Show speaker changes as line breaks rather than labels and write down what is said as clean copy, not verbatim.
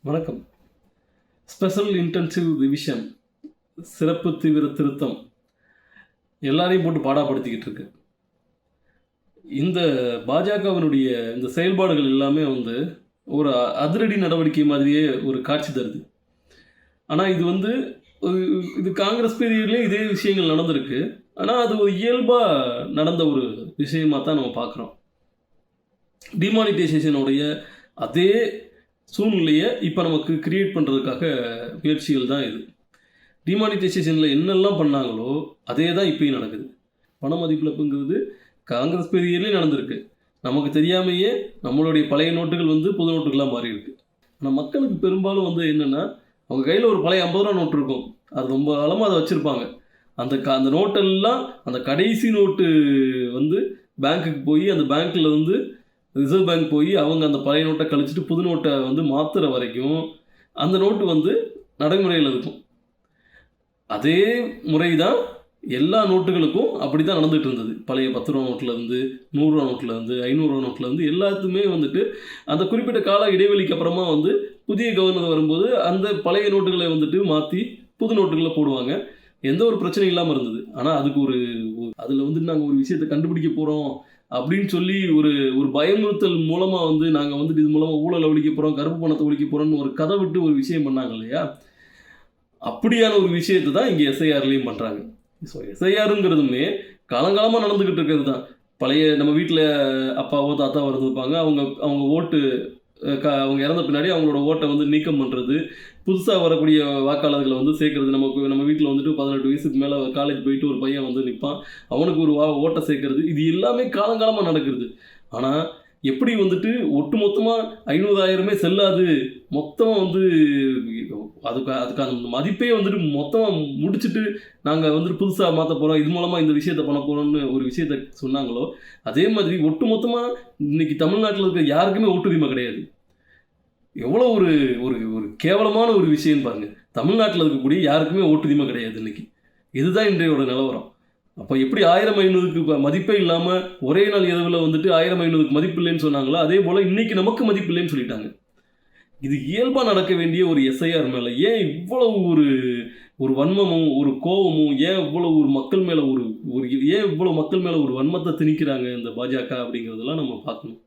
வணக்கம். Special intensive revision சிறப்பு தீவிர திருத்தம் எல்லாரையும் போட்டு பாடாப்படுத்திக்கிட்டு இருக்கு. இந்த பாஜகவினுடைய இந்த செயல்பாடுகள் எல்லாமே ஒரு அதிரடி நடவடிக்கை மாதிரியே ஒரு காட்சி தருது. ஆனால் இது காங்கிரஸ் பீரியட்லேயே இதே விஷயங்கள் நடந்திருக்கு. ஆனால் அது ஒரு இயல்பாக நடந்த ஒரு விஷயமாக தான் நம்ம பார்க்குறோம். டிமானிட்டைசேஷனுடைய அதே சூழ்நிலையை இப்போ நமக்கு கிரியேட் பண்ணுறதுக்காக முயற்சிகள் தான் இது. டிமானிட்டைசேஷனில் என்னெல்லாம் பண்ணாங்களோ அதே தான் இப்போயும் நடக்குது. பண மதிப்பிழப்புங்கிறது காங்கிரஸ் பீரியட்லேயும் நடந்திருக்கு. நமக்கு தெரியாமையே நம்மளுடைய பழைய நோட்டுகள் புது நோட்டுகளாக மாறி இருக்கு. ஆனால் மக்களுக்கு பெரும்பாலும் என்னென்னா, அவங்க கையில் ஒரு பழைய 50 ரூபா நோட்டு இருக்கும். அது ரொம்ப காலமாக அதை வச்சுருப்பாங்க. அந்த நோட்டெல்லாம் அந்த கடைசி நோட்டு பேங்க்குக்கு போய் அந்த பேங்க்கில் ரிசர்வ் பேங்க் போய் அவங்க அந்த பழைய நோட்டை கழிச்சிட்டு புது நோட்டை மாற்றுற வரைக்கும் அந்த நோட்டு நடைமுறையில் இருக்கும். அதே முறை தான் எல்லா நோட்டுகளுக்கும் அப்படி தான் நடந்துகிட்டு இருந்தது. பழைய 10 ரூபா நோட்டிலேருந்து 100 ரூபா நோட்டிலேருந்து 500 ரூபா நோட்டிலேருந்து எல்லாத்துக்குமே அந்த குறிப்பிட்ட கால இடைவெளிக்கு அப்புறமா புதிய கவர்னர் வரும்போது அந்த பழைய நோட்டுகளை மாற்றி புது நாட்டுகளை போடுவாங்க. எந்த ஒரு பிரச்சனையும் இல்லாமல் இருந்தது. ஆனால் அதுக்கு அதில் நாங்கள் ஒரு விஷயத்தை கண்டுபிடிக்க போகிறோம் அப்படின்னு சொல்லி ஒரு பயமுறுத்தல் மூலமாக நாங்கள் இது மூலமாக ஊழலை ஒழிக்க போகிறோம், கருப்பு பணத்தை ஒழிக்க போகிறோம்னு ஒரு கதை விட்டு ஒரு விஷயம் பண்ணாங்க இல்லையா? அப்படியான ஒரு விஷயத்தை தான் இங்கே எஸ்ஐஆர்லேயும் பண்ணுறாங்க. ஸோ எஸ்ஐஆருங்கிறதுமே காலங்காலமாக நடந்துக்கிட்டு இருக்கிறது தான். பழைய நம்ம வீட்டில் அப்பாவோ தாத்தாவோ இருந்திருப்பாங்க. அவங்க ஓட்டு அவங்க இறந்த பின்னாடி அவங்களோட ஓட்டை நீக்கம் பண்ணுறது, புதுசாக வரக்கூடிய வாக்காளர்களை சேர்க்கறது. நம்ம வீட்டில் 18 வயசுக்கு மேலே காலேஜ் போயிட்டு ஒரு பையன் நிற்பான், அவனுக்கு ஒரு ஓட்டை சேர்க்கறது. இது எல்லாமே காலங்காலமாக நடக்கிறது. ஆனால் எப்படி ஒட்டு மொத்தமாக 500,000 செல்லாது, மொத்தமாக அதுக்கு அந்த மதிப்பே மொத்தமாக முடிச்சுட்டு நாங்கள் புதுசாக மாற்ற போகிறோம், இது மூலமாக இந்த விஷயத்தை பண்ண போகிறோம்னு ஒரு விஷயத்த சொன்னாங்களோ, அதே மாதிரி ஒட்டு மொத்தமாக இன்றைக்கி தமிழ்நாட்டில் இருக்க யாருக்குமே ஓட்டுரிமை கிடையாது. எவ்வளோ ஒரு ஒரு கேவலமான ஒரு விஷயம் பாருங்கள். தமிழ்நாட்டில் இருக்கக்கூடிய யாருக்குமே ஓட்டுரிமை கிடையாது இன்றைக்கி. இதுதான் இன்றையோட நிலவரம். அப்போ எப்படி 1500க்கு மதிப்பே இல்லாமல் ஒரே நாள் இரவில் 1500க்கு மதிப்பு இல்லைன்னு சொன்னாங்களோ, அதே போல் இன்றைக்கி நமக்கு மதிப்பு இல்லைன்னு சொல்லிட்டாங்க. இது இயல்பாக நடக்க வேண்டிய ஒரு எஸ்ஐஆர் மேலே ஏன் இவ்வளவு ஒரு வன்மமும் ஒரு கோபமும், ஏன் இவ்வளோ ஒரு மக்கள் மேலே ஏன் இவ்வளோ மக்கள் மேலே ஒரு வன்மத்தை திணிக்கிறாங்க இந்த பாஜக அப்படிங்கிறதெல்லாம் நம்ம பார்க்கணும்.